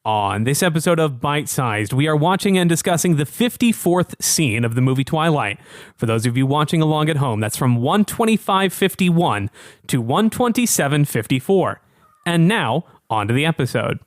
On this episode of Bite Sized, we are watching and discussing the 54th scene of the movie Twilight. For those of you watching along at home, that's from 125:51 to 127:54. And now, on to the episode.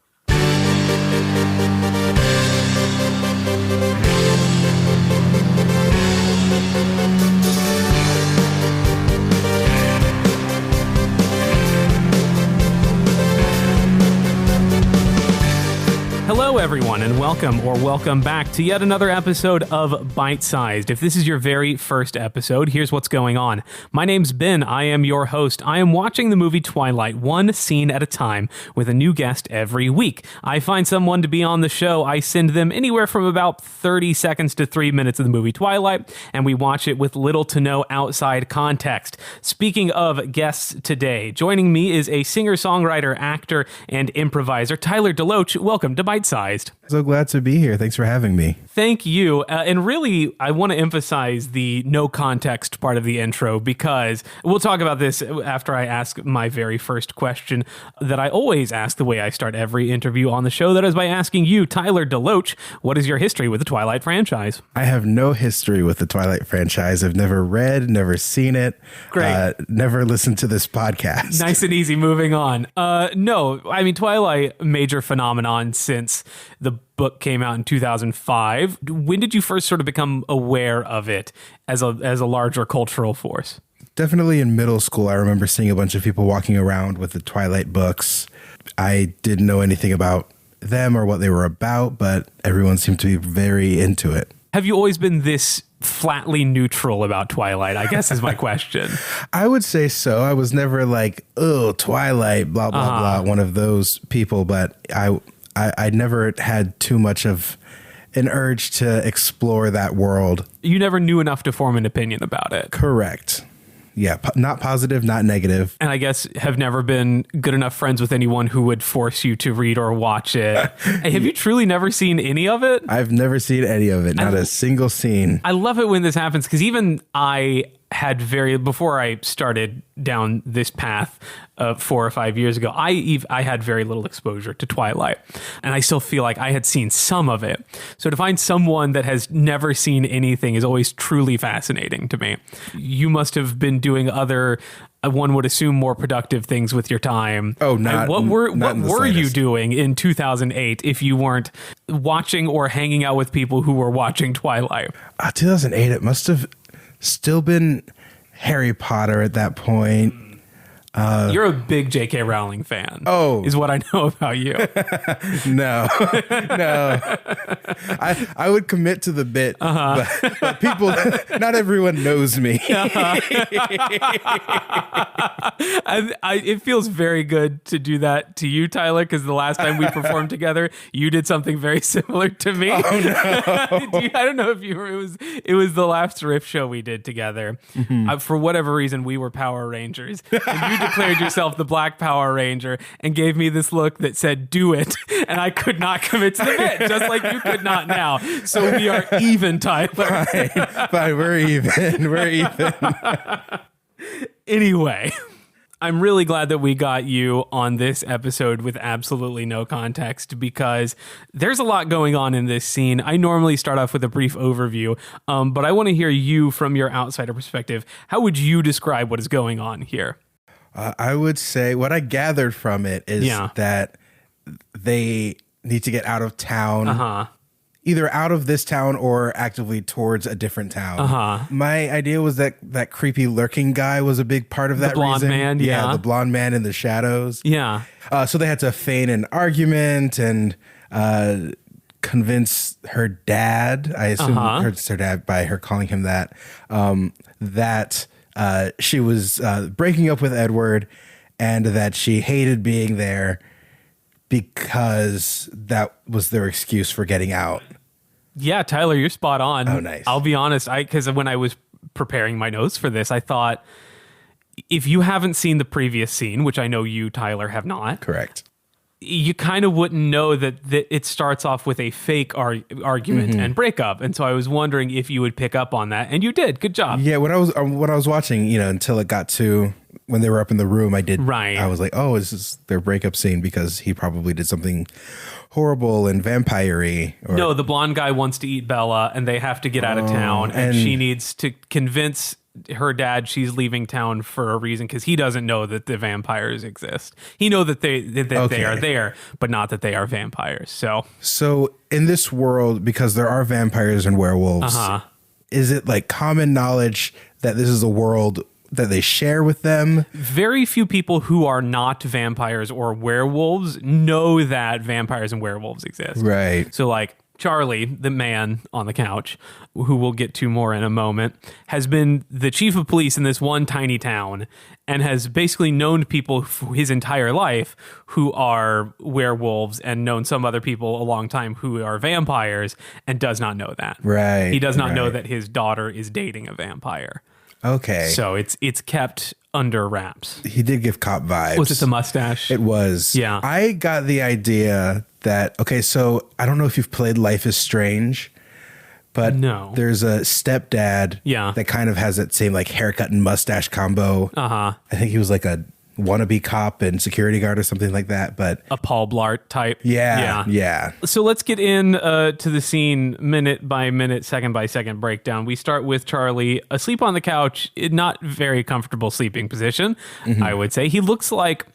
Hello, everyone, and welcome back to yet another episode of Bite Sized. If this is your very first episode, here's what's going on. My name's Ben. I am your host. I am watching the movie Twilight one scene at a time with a new guest every week. I find someone to be on the show. I send them anywhere from about 30 seconds to 3 minutes of the movie Twilight, and we watch it with little to no outside context. Speaking of guests today, joining me is a singer-songwriter, actor, and improviser, Tyler DeLoatch. Welcome to Bite Sized. So glad to be here. Thanks for having me. Thank you. And really, I want to emphasize the no context part of the intro because we'll talk about this after I ask my very first question that I always ask the way I start every interview on the show. That is by asking you, Tyler DeLoatch, what is your history with the Twilight franchise? I have no history with the Twilight franchise. I've never read, never seen it. Great. Never listened to this podcast. Nice and easy. Moving on. No, I mean, Twilight, major phenomenon since the book came out in 2005. When did you first sort of become aware of it as a larger cultural force? Definitely in middle school. I remember seeing a bunch of people walking around with the Twilight books. I didn't know anything about them or what they were about, but everyone seemed to be very into it. Have you always been this flatly neutral about Twilight, I guess is my question. I would say so. I was never like, oh, Twilight, blah, blah, blah, one of those people, but I never had too much of an urge to explore that world. You never knew enough to form an opinion about it. Correct. Yeah, not positive, not negative. And I guess have never been good enough friends with anyone who would force you to read or watch it. Hey, have you truly never seen any of it? I've never seen any of it, not a single scene. I love it when this happens because even I had before I started down this path 4 or 5 years ago, I had very little exposure to Twilight, and I still feel like I had seen some of it. So to find someone that has never seen anything is always truly fascinating to me. You must have been doing other, one would assume, more productive things with your time. Oh, what were you doing in 2008 if you weren't watching or hanging out with people who were watching Twilight? 2008, it must have still been Harry Potter at that point. You're a big J.K. Rowling fan. Oh, is what I know about you. No. I would commit to the bit, but people, not everyone knows me. It feels very good to do that to you, Tyler, because the last time we performed together, you did something very similar to me. Oh, no. I don't know if you were. It was the last Riff show we did together. Mm-hmm. For whatever reason, we were Power Rangers, and you declared yourself the Black Power Ranger and gave me this look that said, do it. And I could not commit to the bit, just like you could not now. So we are even, Tyler. Fine, we're even. Anyway, I'm really glad that we got you on this episode with absolutely no context because there's a lot going on in this scene. I normally start off with a brief overview, but I want to hear you from your outsider perspective. How would you describe what is going on here? I would say what I gathered from it is that they need to get out of town, either out of this town or actively towards a different town. My idea was that creepy lurking guy was a big part of that reason. The blonde man, yeah. The blonde man in the shadows. Yeah. So they had to feign an argument and convince her dad, I assume her dad by her calling him that, that she was breaking up with Edward and that she hated being there because that was their excuse for getting out. Yeah, Tyler, you're spot on. Oh, nice. I'll be honest, because when I was preparing my notes for this, I thought, if you haven't seen the previous scene, which I know you, Tyler, have not. Correct. You kind of wouldn't know that it starts off with a fake argument and breakup. And so I was wondering if you would pick up on that. And you did. Good job. Yeah, when I was watching, until it got to when they were up in the room, Right. I was like, oh, is this their breakup scene? Because he probably did something horrible and vampire-y. No, the blonde guy wants to eat Bella, and they have to get out of town, and she needs to convince her dad she's leaving town for a reason, because he doesn't know that the vampires exist. He knows that they are there, but not that they are vampires. So in this world, because there are vampires and werewolves, is it like common knowledge that this is a world that they share with them? Very few people who are not vampires or werewolves know that vampires and werewolves exist. Right. So like Charlie, the man on the couch, who we'll get to more in a moment, has been the chief of police in this one tiny town and has basically known people his entire life who are werewolves and known some other people a long time who are vampires and does not know that. Right. He does not know that his daughter is dating a vampire. Okay. So it's kept under wraps. He did give cop vibes. Was it the mustache? It was. Yeah. I got the idea that, okay, so I don't know if you've played Life is Strange, but no. There's a stepdad that kind of has that same like haircut and mustache combo. I think he was like a wannabe cop and security guard or something like that, but a Paul Blart type. Yeah. So let's get in to the scene minute by minute, second by second breakdown. We start with Charlie asleep on the couch, in not very comfortable sleeping position, I would say. He looks like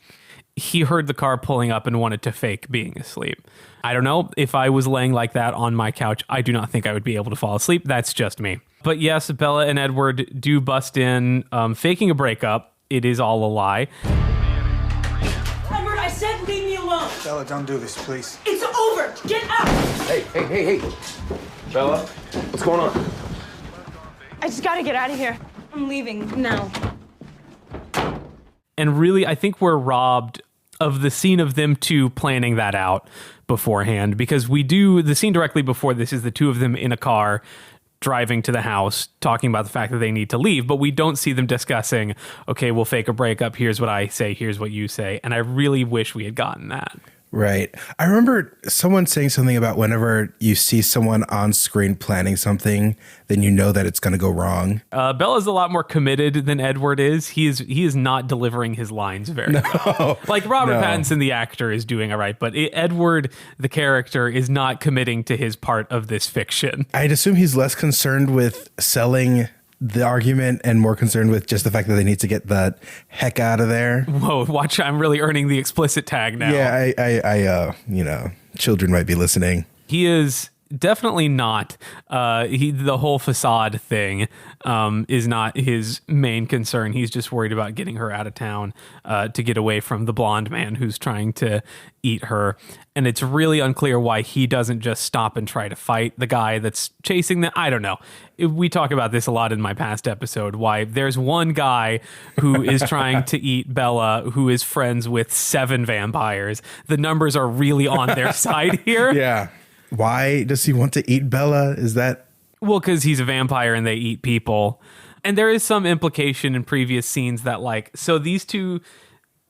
he heard the car pulling up and wanted to fake being asleep. I don't know. If I was laying like that on my couch, I do not think I would be able to fall asleep. That's just me. But yes, Bella and Edward do bust in, faking a breakup. It is all a lie. Edward, I said leave me alone. Bella, don't do this, please. It's over. Get out. Hey. Bella, what's going on? I just gotta get out of here. I'm leaving now. And really, I think we're robbed of the scene of them two planning that out beforehand, because the scene directly before this is the two of them in a car driving to the house, talking about the fact that they need to leave, but we don't see them discussing, okay, we'll fake a breakup. Here's what I say. Here's what you say. And I really wish we had gotten that. Right. I remember someone saying something about whenever you see someone on screen planning something, then you know that it's going to go wrong. Bella's a lot more committed than Edward is. He is not delivering his lines very well. Like Robert Pattinson, the actor, is doing all right, but Edward, the character, is not committing to his part of this fiction. I'd assume he's less concerned with selling the argument and more concerned with just the fact that they need to get the heck out of there. Whoa, watch, I'm really earning the explicit tag now. Yeah, I children might be listening. He is definitely not. The whole facade thing is not his main concern. He's just worried about getting her out of town to get away from the blonde man who's trying to eat her. And it's really unclear why he doesn't just stop and try to fight the guy that's chasing them. I don't know. We talk about this a lot in my past episode, why there's one guy who is trying to eat Bella who is friends with 7 vampires. The numbers are really on their side here. Yeah. Why does he want to eat Bella? Is that... Well, because he's a vampire and they eat people. And there is some implication in previous scenes that, like, so these two,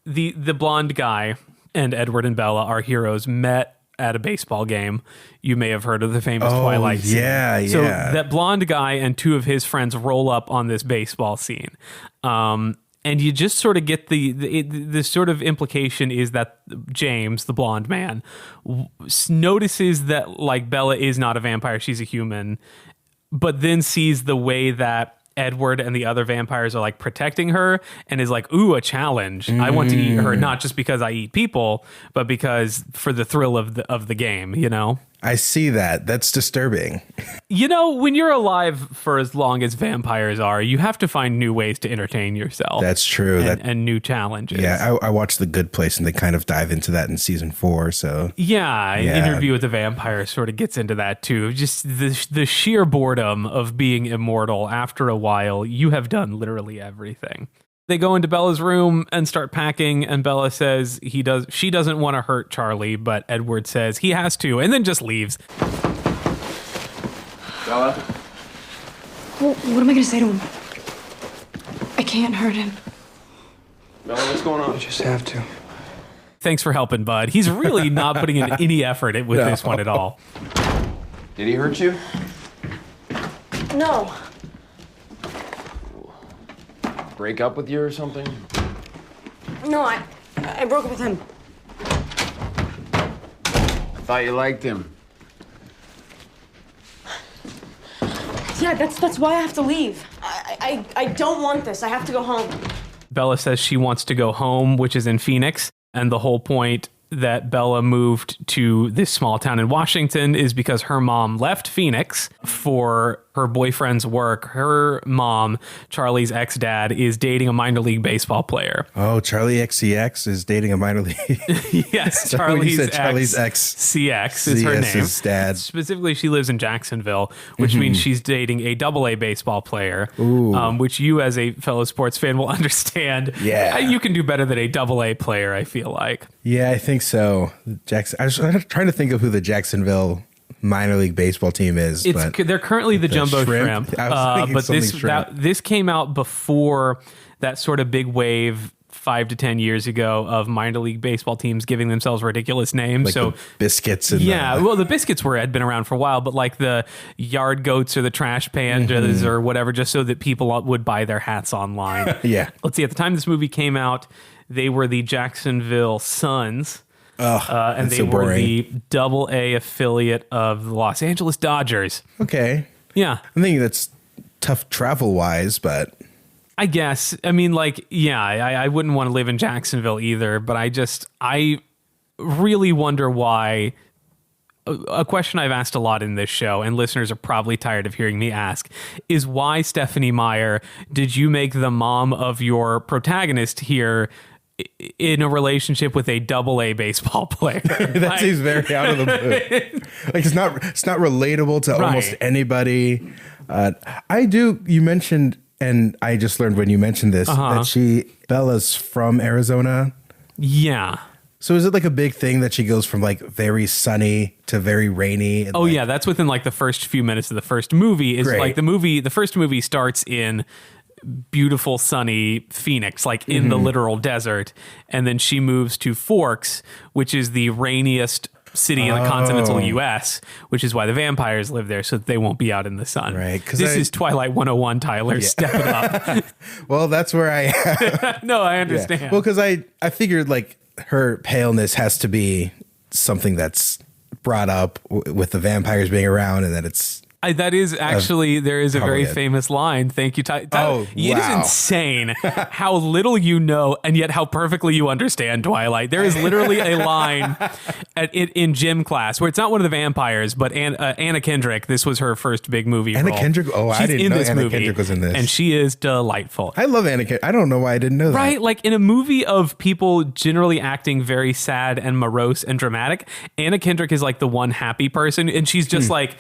the blonde guy and Edward and Bella are heroes, met at a baseball game. You may have heard of the famous Twilight scene. Yeah. So that blonde guy and 2 of his friends roll up on this baseball scene. And you just sort of get the sort of implication is that James, the blonde man, notices that like Bella is not a vampire, she's a human, but then sees the way that Edward and the other vampires are like protecting her and is like, ooh, a challenge. I want to eat her, not just because I eat people, but because for the thrill of the game, you know? I see that. That's disturbing. You know, when you're alive for as long as vampires are, you have to find new ways to entertain yourself. That's true. And new challenges. Yeah, I watched The Good Place and they kind of dive into that in season 4. So yeah, Interview with the Vampire sort of gets into that too. Just the sheer boredom of being immortal. After a while, you have done literally everything. They go into Bella's room and start packing, and Bella says she doesn't want to hurt Charlie, but Edward says he has to, and then just leaves. Bella? Well, what am I gonna say to him? I can't hurt him. Bella, what's going on? You just have to. Thanks for helping, bud. He's really not putting in any effort with this one at all. Did he hurt you? No. Break up with you or something? No, I broke up with him. I thought you liked him. Yeah, that's why I have to leave. I don't want this. I have to go home. Bella says she wants to go home, which is in Phoenix. And the whole point that Bella moved to this small town in Washington is because her mom left Phoenix for her boyfriend's work. Her mom, Charlie's ex-dad, is dating a minor league baseball player. Oh, Charlie XCX is dating a minor league. Yes, Charlie's ex CX is her name. Dad. Specifically, she lives in Jacksonville, which means she's dating a AA baseball player, which you as a fellow sports fan will understand. Yeah. You can do better than a AA player, I feel like. Yeah, I think so. I was trying to think of who the Jacksonville minor league baseball team is. They're currently the Jumbo Shrimp. I was thinking but this came out before that sort of big wave 5 to 10 years ago of minor league baseball teams giving themselves ridiculous names. Like so the Biscuits. And the Biscuits had been around for a while, but like the Yard Goats or the Trash Pandas or whatever, just so that people would buy their hats online. Yeah. Let's see. At the time this movie came out, they were the Jacksonville Suns. And they were the AA affiliate of the Los Angeles Dodgers. Okay. Yeah. I'm thinking that's tough travel wise, but I guess. I mean, like, yeah, I wouldn't want to live in Jacksonville either, but I really wonder why. A question I've asked a lot in this show, and listeners are probably tired of hearing me ask, is why, Stephanie Meyer, did you make the mom of your protagonist here in a relationship with a AA baseball player? That seems very out of the blue. Like it's not relatable to almost anybody. You mentioned, and I just learned when you mentioned this, that Bella's from Arizona. Yeah. So is it like a big thing that she goes from like very sunny to very rainy? Oh yeah, that's within like the first few minutes of the first movie. Is like the first movie starts in beautiful sunny Phoenix, like in the literal desert, and then she moves to Forks, which is the rainiest city in the continental US, which is why the vampires live there, so that they won't be out in the sun. Right. This is Twilight 101, Tyler. Step it up. Well, that's where I am. No, I understand. Yeah. Well, because I figured like her paleness has to be something that's brought up with the vampires being around, and that it's that is actually, there is a very famous line. Thank you, Tyler. Oh, It is insane how little you know, and yet how perfectly you understand Twilight. There is literally a line in gym class where it's not one of the vampires, but Anna Kendrick. This was her first big movie Anna role. Kendrick? Oh, I didn't know Anna Kendrick was in this. And she is delightful. I love Anna Kendrick. I don't know why I didn't know that. Right? Like in a movie of people generally acting very sad and morose and dramatic, Anna Kendrick is like the one happy person, and she's just like...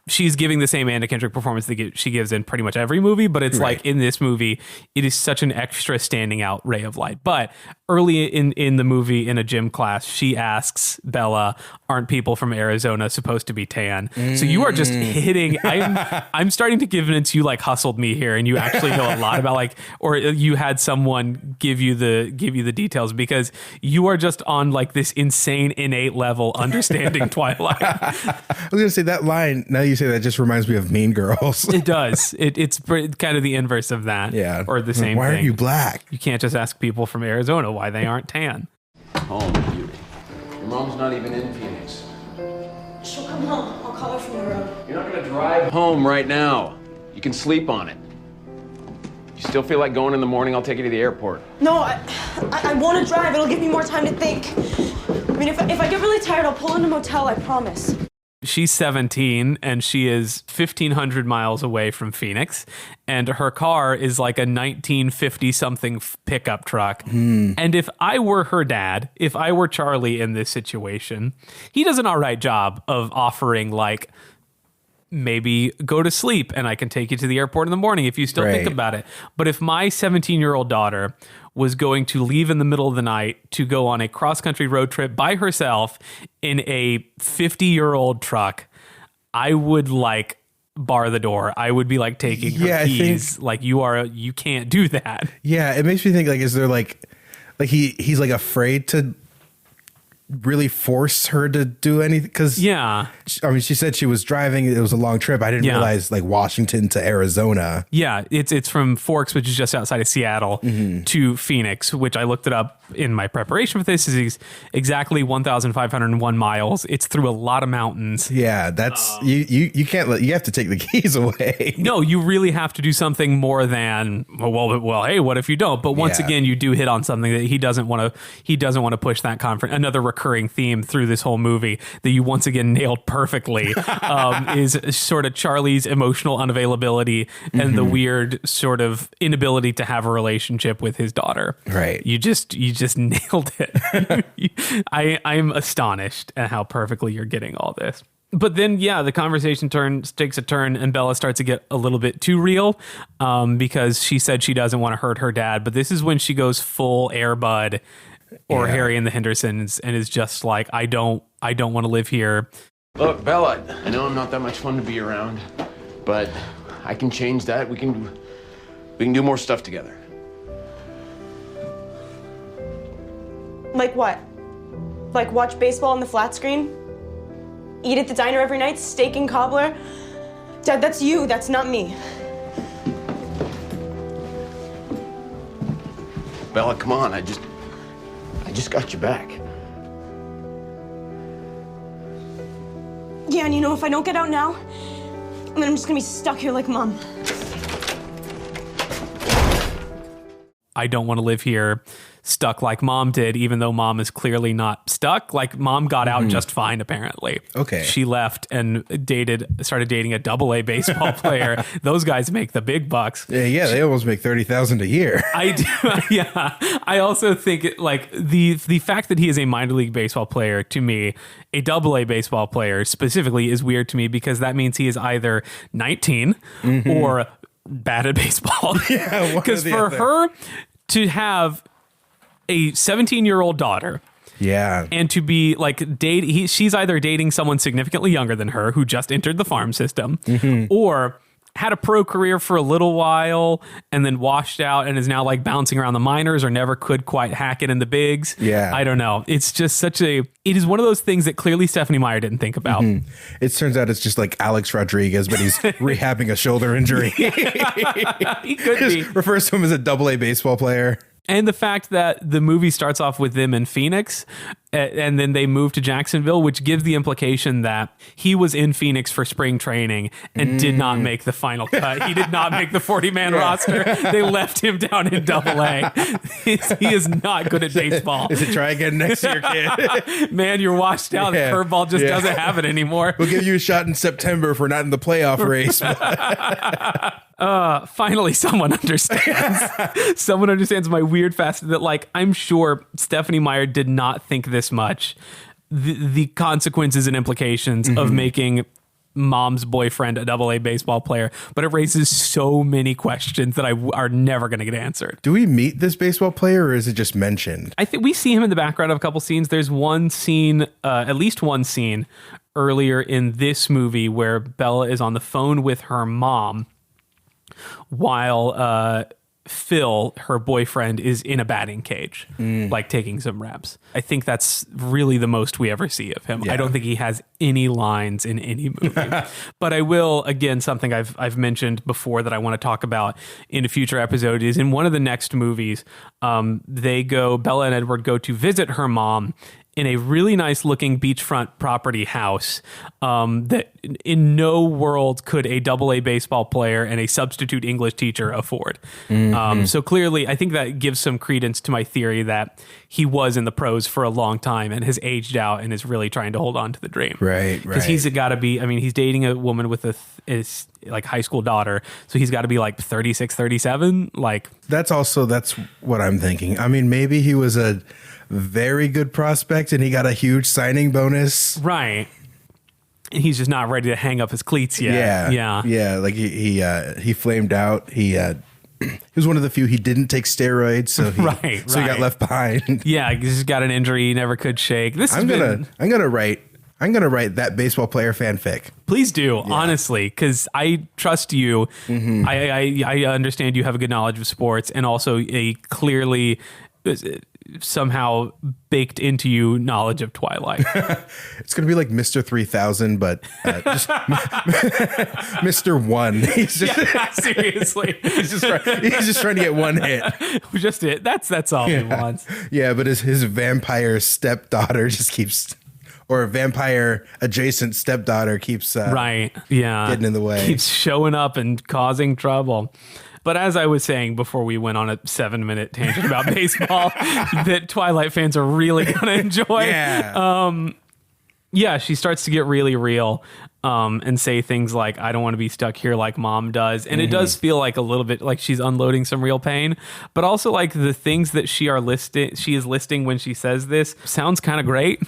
She's giving the same Anna Kendrick performance that she gives in pretty much every movie, but it's like in this movie, it is such an extra standing out ray of light. But early in the movie, in a gym class, she asks Bella, "Aren't people from Arizona supposed to be tan?" So you are just hitting. I'm starting to convince you like hustled me here, and you actually know a lot about like, or you had someone give you the details, because you are just on like this insane innate level understanding Twilight. I was gonna say that line. Now you say that, just reminds me of Mean Girls. It does. It's kind of the inverse of that. Yeah. Or the same why thing. Aren't you black? You can't just ask people from Arizona why they aren't tan. Home, beauty. Your mom's not even in Phoenix. She'll come home. I'll call her from the road. You're not gonna drive home right now. You can sleep on it. You still feel like going in the morning? I'll take you to the airport. No, I want to drive. It'll give me more time to think. I mean, if I get really tired, I'll pull in a motel, I promise. She's 17 and she is 1,500 miles away from Phoenix, and her car is like a 1950 something pickup truck. And if I were her dad, if I were Charlie in this situation, he does an all right job of offering like, maybe go to sleep and I can take you to the airport in the morning if you still think about it. But if my 17-year-old daughter was going to leave in the middle of the night to go on a cross-country road trip by herself in a 50-year-old truck, I would like bar the door. I would be like taking her keys. Like you can't do that. Yeah, it makes me think like, is there like he's like afraid to really force her to do anything. Because I mean, she said she was driving. It was a long trip. I didn't realize like Washington to Arizona. Yeah, it's from Forks, which is just outside of Seattle, to Phoenix, which I looked it up in my preparation for this. Is exactly 1,501 miles. It's through a lot of mountains. Yeah, that's you can't let, you have to take the keys away. No, you really have to do something more than well. Hey, what if you don't? But once again, you do hit on something that he doesn't want to push that conference. Another recurring theme through this whole movie that you once again nailed perfectly is sort of Charlie's emotional unavailability and the weird sort of inability to have a relationship with his daughter. Right. You just nailed it. I'm astonished at how perfectly you're getting all this. But then, the conversation takes a turn, and Bella starts to get a little bit too real because she said she doesn't want to hurt her dad. But this is when she goes full Air Bud or Harry and the Hendersons and is just like, I don't want to live here. Look, Bella, I know I'm not that much fun to be around, but I can change that. We can do more stuff together. Like what? Like watch baseball on the flat screen? Eat at the diner every night, steak and cobbler? Dad, that's you, that's not me. Bella, come on, I just got you back. Yeah, and if I don't get out now, then I'm just gonna be stuck here like Mom. I don't want to live here stuck like Mom did, even though Mom is clearly not stuck. Like Mom got out just fine, apparently. Okay. She left and started dating a AA baseball player. Those guys make the big bucks. Yeah, they almost make $30,000 a year. I do. Yeah. I also think the fact that he is a minor league baseball player, to me, a AA baseball player specifically, is weird to me because that means he is either 19 or bad at baseball. Yeah, because for her to have a 17-year-old daughter, and to be like she's either dating someone significantly younger than her who just entered the farm system, or had a pro career for a little while and then washed out and is now like bouncing around the minors or never could quite hack it in the bigs. Yeah. I don't know. It's just it is one of those things that clearly Stephanie Meyer didn't think about. It turns out it's just like Alex Rodriguez, but he's rehabbing a shoulder injury. He could be. Refers to him as a AA baseball player. And the fact that the movie starts off with them in Phoenix and then they move to Jacksonville, which gives the implication that he was in Phoenix for spring training and did not make the final cut. He did not make the 40-man roster. They left him down in AA. He is not good at baseball. Is it try again next year, kid? Man, you're washed out. Yeah. The curveball just doesn't have it anymore. We'll give you a shot in September if we're not in the playoff race. Finally, someone understands. Someone understands my weird facet that, like, I'm sure Stephanie Meyer did not think this much. The consequences and implications of making Mom's boyfriend a AA baseball player, but it raises so many questions that are never going to get answered. Do we meet this baseball player, or is it just mentioned? I think we see him in the background of a couple scenes. There's one scene, at least one scene earlier in this movie where Bella is on the phone with her mom while Phil, her boyfriend, is in a batting cage, like taking some reps. I think that's really the most we ever see of him. Yeah. I don't think he has any lines in any movie. But I will, again, something I've mentioned before that I want to talk about in a future episode is in one of the next movies, Bella and Edward go to visit her mom in a really nice looking beachfront property house that in no world could a AA baseball player and a substitute English teacher afford. So clearly, I think that gives some credence to my theory that he was in the pros for a long time and has aged out and is really trying to hold on to the dream. Right. Because he's got to be, I mean, he's dating a woman with his like high school daughter. So he's got to be like 36, 37. Like that's what I'm thinking. I mean, maybe he was a very good prospect and he got a huge signing bonus. Right. And he's just not ready to hang up his cleats yet. Yeah. Like he flamed out. He was one of the few he didn't take steroids, so he got left behind. Yeah, he's got an injury he never could shake. I'm gonna write that baseball player fanfic. Please do, honestly, because I trust you. I understand you have a good knowledge of sports and also a clearly somehow baked into you knowledge of Twilight. It's going to be like Mr. 3000, but just Mr. 1. He's just Seriously. he's just trying to get one hit. Just it. That's all he wants. Yeah, but his vampire stepdaughter just keeps, or vampire adjacent stepdaughter keeps getting in the way. Keeps showing up and causing trouble. But as I was saying before we went on a 7-minute tangent about baseball that Twilight fans are really going to enjoy. Yeah, she starts to get really real and say things like, I don't want to be stuck here like mom does. And it does feel like a little bit like she's unloading some real pain. But also like the things that she is listing when she says this sounds kind of great,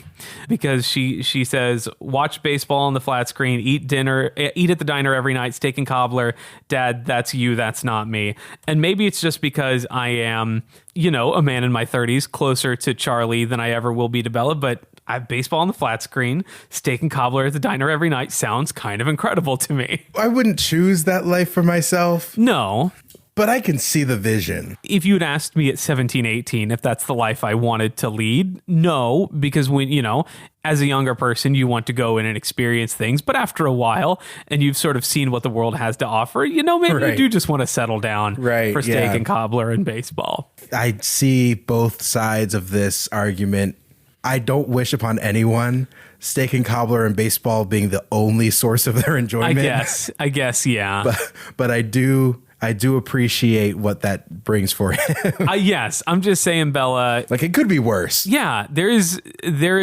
because she says, watch baseball on the flat screen, eat at the diner every night, steak and cobbler. Dad, that's you, that's not me. And maybe it's just because I am, a man in my 30s, closer to Charlie than I ever will be to Bella, but I have baseball on the flat screen, steak and cobbler at the diner every night sounds kind of incredible to me. I wouldn't choose that life for myself. No. But I can see the vision. If you'd asked me at 17, 18 if that's the life I wanted to lead, no, because when, as a younger person, you want to go in and experience things. But after a while, and you've sort of seen what the world has to offer, maybe you do just want to settle down for steak and cobbler and baseball. I see both sides of this argument. I don't wish upon anyone steak and cobbler and baseball being the only source of their enjoyment. I guess, yeah. But I do appreciate what that brings for him. Yes, I'm just saying, Bella. Like, it could be worse. Yeah, there is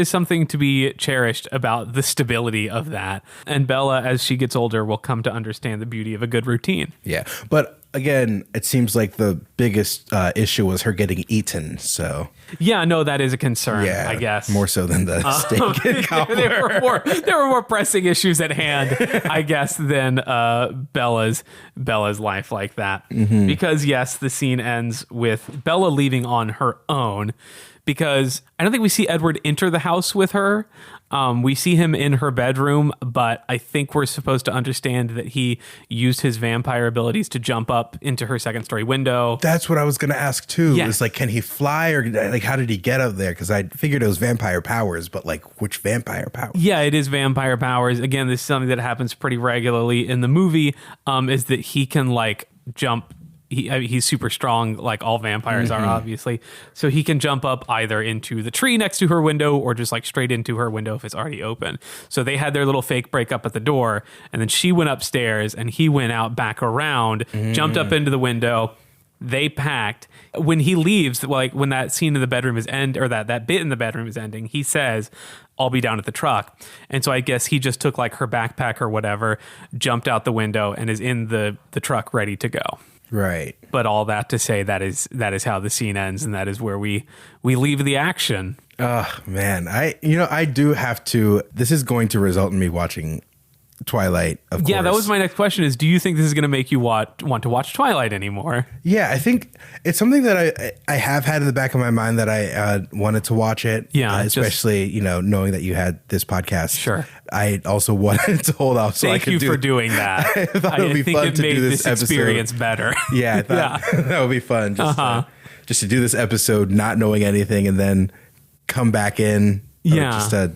something to be cherished about the stability of that. And Bella, as she gets older, will come to understand the beauty of a good routine. Yeah, but again, it seems like the biggest issue was her getting eaten. So yeah, no, that is a concern. Yeah, I guess more so than the steak and cobbler. there were more pressing issues at hand, I guess, than Bella's life like that. Mm-hmm. Because yes, the scene ends with Bella leaving on her own, because I don't think we see Edward enter the house with her. We see him in her bedroom, but I think we're supposed to understand that he used his vampire abilities to jump up into her second-story window. That's what I was going to ask, too. Yes. Is like, can he fly, or like, how did he get up there? Because I figured it was vampire powers, but like, which vampire powers? Yeah, it is vampire powers. Again, this is something that happens pretty regularly in the movie, is that he can like jump. He's super strong, like all vampires are, obviously. So he can jump up either into the tree next to her window or just like straight into her window if it's already open. So they had their little fake breakup at the door, and then she went upstairs and he went out back around, jumped up into the window. They packed. When he leaves, like when that scene in the bedroom is or that bit in the bedroom is ending, he says, I'll be down at the truck. And so I guess he just took like her backpack or whatever, jumped out the window, and is in the truck ready to go. Right. But all that to say, that is how the scene ends, and that is where we leave the action. Oh, man. I do have to. This is going to result in me watching Twilight, of course. Yeah, that was my next question is, do you think this is going to make you want to watch Twilight anymore? Yeah, I think it's something that I have had in the back of my mind that I wanted to watch it. Yeah. Especially, knowing that you had this podcast. Sure. I also wanted to hold off so I could Thank you for doing that. I thought it would be fun to do this experience better. Yeah, I thought that would be fun. Just to do this episode not knowing anything and then come back in. Yeah. Just to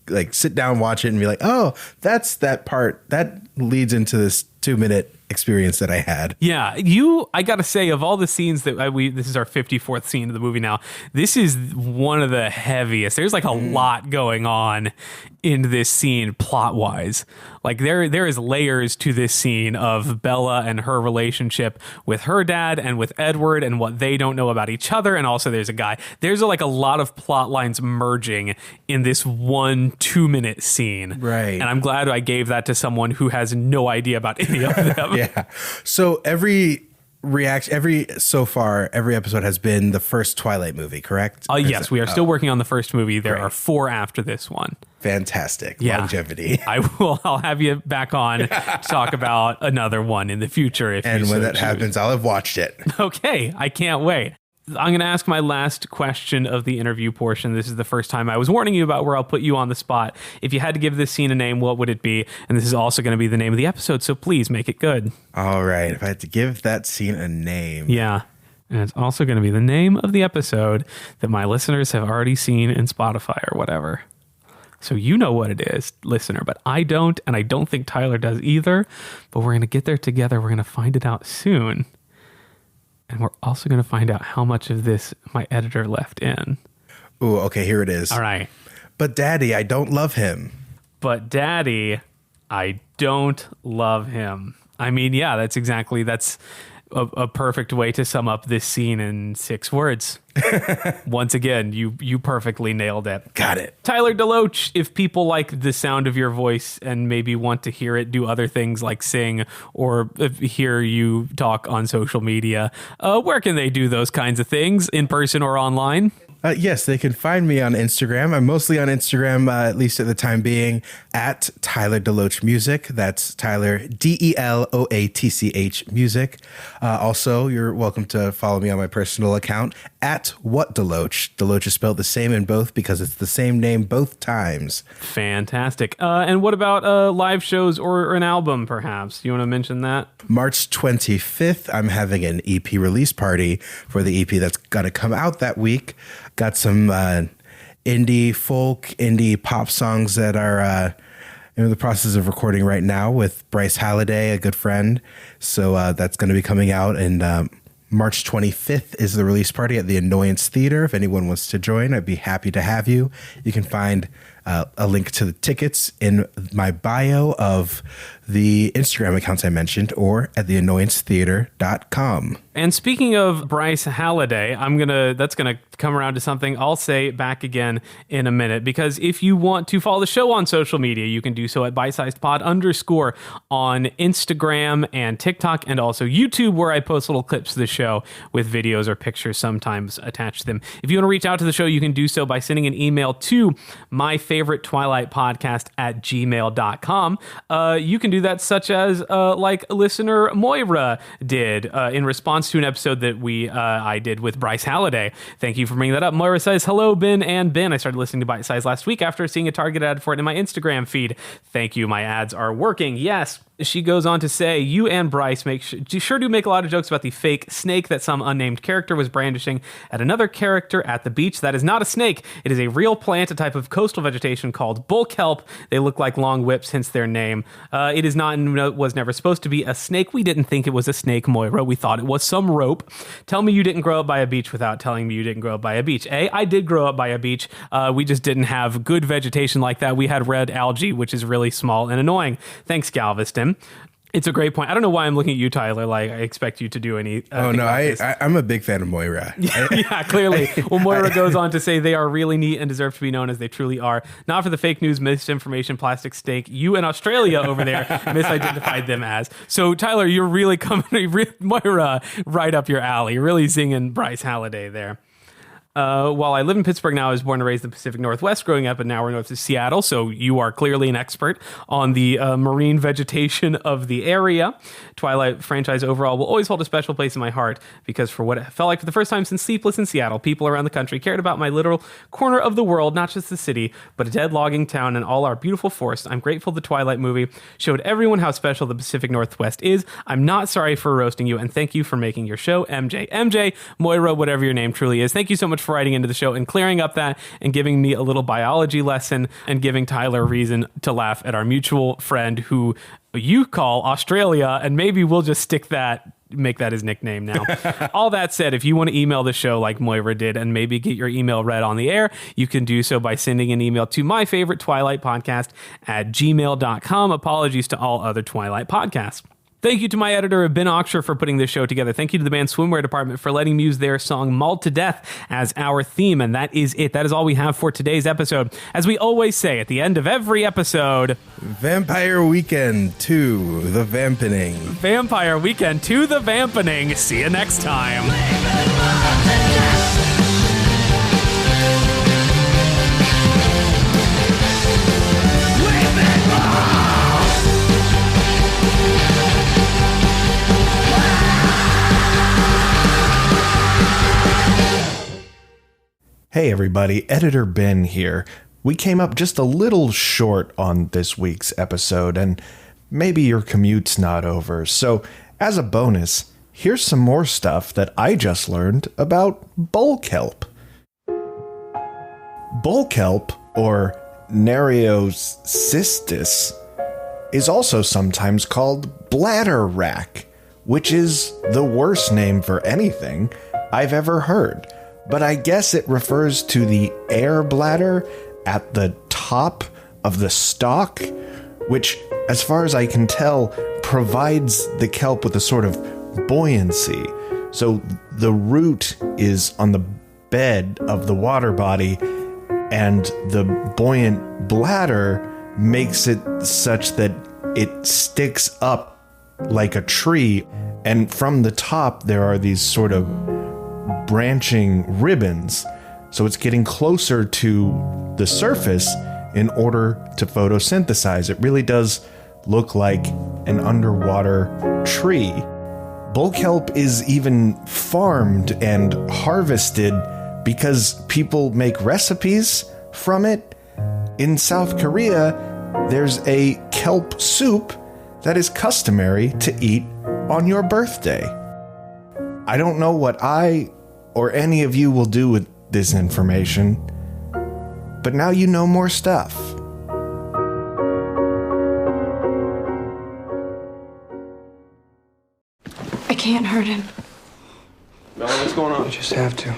like sit down, watch it, and be like, oh, that's that part that leads into this 2-minute experience that I had. Yeah, I gotta say, of all the scenes that this is our 54th scene of the movie now. This is one of the heaviest. There's like a lot going on in this scene plot wise. Like there is layers to this scene of Bella and her relationship with her dad and with Edward and what they don't know about each other. And also there's a guy. There's like a lot of plot lines merging in this 1-2-minute scene. Right. And I'm glad I gave that to someone who has no idea about any of them. Yeah. So every episode has been the first Twilight movie, correct? Yes, we are still working on the first movie. There are 4 after this one. Fantastic. Yeah. Longevity. I'll have you back on to talk about another one in the future. And when that happens, I'll have watched it. Okay. I can't wait. I'm going to ask my last question of the interview portion. This is the first time I was warning you about where I'll put you on the spot. If you had to give this scene a name, what would it be? And this is also going to be the name of the episode, so please make it good. All right. If I had to give that scene a name. Yeah. And it's also going to be the name of the episode that my listeners have already seen in Spotify or whatever. So you know what it is, listener, but I don't, and I don't think Tyler does either. But we're going to get there together. We're going to find it out soon. And we're also going to find out how much of this my editor left in. Ooh, okay, here it is. All right. But Daddy, I don't love him. But Daddy, I don't love him. I mean, yeah, that's a perfect way to sum up this scene in 6 words. Once again, you perfectly nailed it. Got it. Tyler DeLoatch, if people like the sound of your voice and maybe want to hear it do other things like sing or hear you talk on social media, where can they do those kinds of things, in person or online? Yes, they can find me on Instagram. I'm mostly on Instagram, at least at the time being, at Tyler DeLoatch Music. That's Tyler, DeLoatch Music. Also, you're welcome to follow me on my personal account, at What DeLoatch. DeLoatch is spelled the same in both because it's the same name both times. Fantastic. And what about live shows or an album, perhaps? You want to mention that? March 25th, I'm having an EP release party for the EP that's going to come out that week. Got some indie folk, indie pop songs that are in the process of recording right now with Bryce Halliday, a good friend. So that's going to be coming out. And March 25th is the release party at the Annoyance Theater. If anyone wants to join, I'd be happy to have you. You can find a link to the tickets in my bio of the Instagram accounts I mentioned or at theannoyancetheater.com. And speaking of Bryce Halliday, that's gonna come around to something I'll say back again in a minute, because if you want to follow the show on social media, you can do so at bitesizedpod_ on Instagram and TikTok and also YouTube, where I post little clips of the show with videos or pictures sometimes attached to them. If you want to reach out to the show, you can do so by sending an email to myfavoritetwilightpodcast@gmail.com. You can do that such as like listener Moira did in response to an episode that I did with Bryce Halliday. Thank you for bringing that up. Moira says, "Hello, Ben and Ben. I started listening to Bite Size last week after seeing a Target ad for it in my Instagram feed. Thank you. My ads are working." Yes. She goes on to say, "You and Bryce sure do make a lot of jokes about the fake snake that some unnamed character was brandishing at another character at the beach. That is not a snake. It is a real plant, a type of coastal vegetation called bull kelp. They look like long whips, hence their name. It is not and was never supposed to be a snake. We didn't think it was a snake, Moira. We thought it was some rope. Tell me you didn't grow up by a beach without telling me you didn't grow up by a beach. I did grow up by a beach. We just didn't have good vegetation like that. We had red algae, which is really small and annoying. Thanks, Galveston." It's a great point. I don't know why I'm looking at you, Tyler. Like, I expect you to do any... I'm a big fan of Moira. Yeah, clearly. Well, Moira goes on to say they are really neat and deserve to be known as they truly are. Not for the fake news, misinformation, plastic steak. You in Australia over there misidentified them as. So, Tyler, you're really coming... Moira, right up your alley. You're really singing Bryce Halliday there. While I live in Pittsburgh now, I was born and raised in the Pacific Northwest growing up, and now we're north of Seattle, so you are clearly an expert on the marine vegetation of the area. Twilight franchise overall will always hold a special place in my heart, because for what it felt like for the first time since Sleepless in Seattle, people around the country cared about my literal corner of the world, not just the city, but a dead logging town and all our beautiful forests. I'm grateful the Twilight movie showed everyone how special the Pacific Northwest is. I'm not sorry for roasting you, and thank you for making your show, MJ, Moira, whatever your name truly is. Thank you so much for writing into the show and clearing up that and giving me a little biology lesson and giving Tyler a reason to laugh at our mutual friend who you call Australia, and maybe we'll just make that his nickname now. All that said, if you want to email the show like Moira did and maybe get your email read on the air, you can do so by sending an email to myfavoritetwilightpodcast@gmail.com. Apologies to all other Twilight podcasts. Thank you to my editor, Ben Oxher, for putting this show together. Thank you to the band Swimwear Department for letting me use their song Mauled to Death as our theme. And that is it. That is all we have for today's episode. As we always say at the end of every episode, Vampire Weekend to the Vampening. Vampire Weekend to the Vampening. See you next time. Hey everybody, Editor Ben here. We came up just a little short on this week's episode, and maybe your commute's not over. So, as a bonus, here's some more stuff that I just learned about bull kelp. Bull kelp, or Nereocystis, is also sometimes called bladder wrack, which is the worst name for anything I've ever heard. But I guess it refers to the air bladder at the top of the stalk, which, as far as I can tell, provides the kelp with a sort of buoyancy. So the root is on the bed of the water body, and the buoyant bladder makes it such that it sticks up like a tree, and from the top there are these sort of branching ribbons, so it's getting closer to the surface in order to photosynthesize. It really does look like an underwater tree. Bull kelp is even farmed and harvested because people make recipes from it. In South Korea, there's a kelp soup that is customary to eat on your birthday. I don't know what I or any of you will do with this information, but now you know more stuff. I can't hurt him. Melanie, what's going on? You just have to.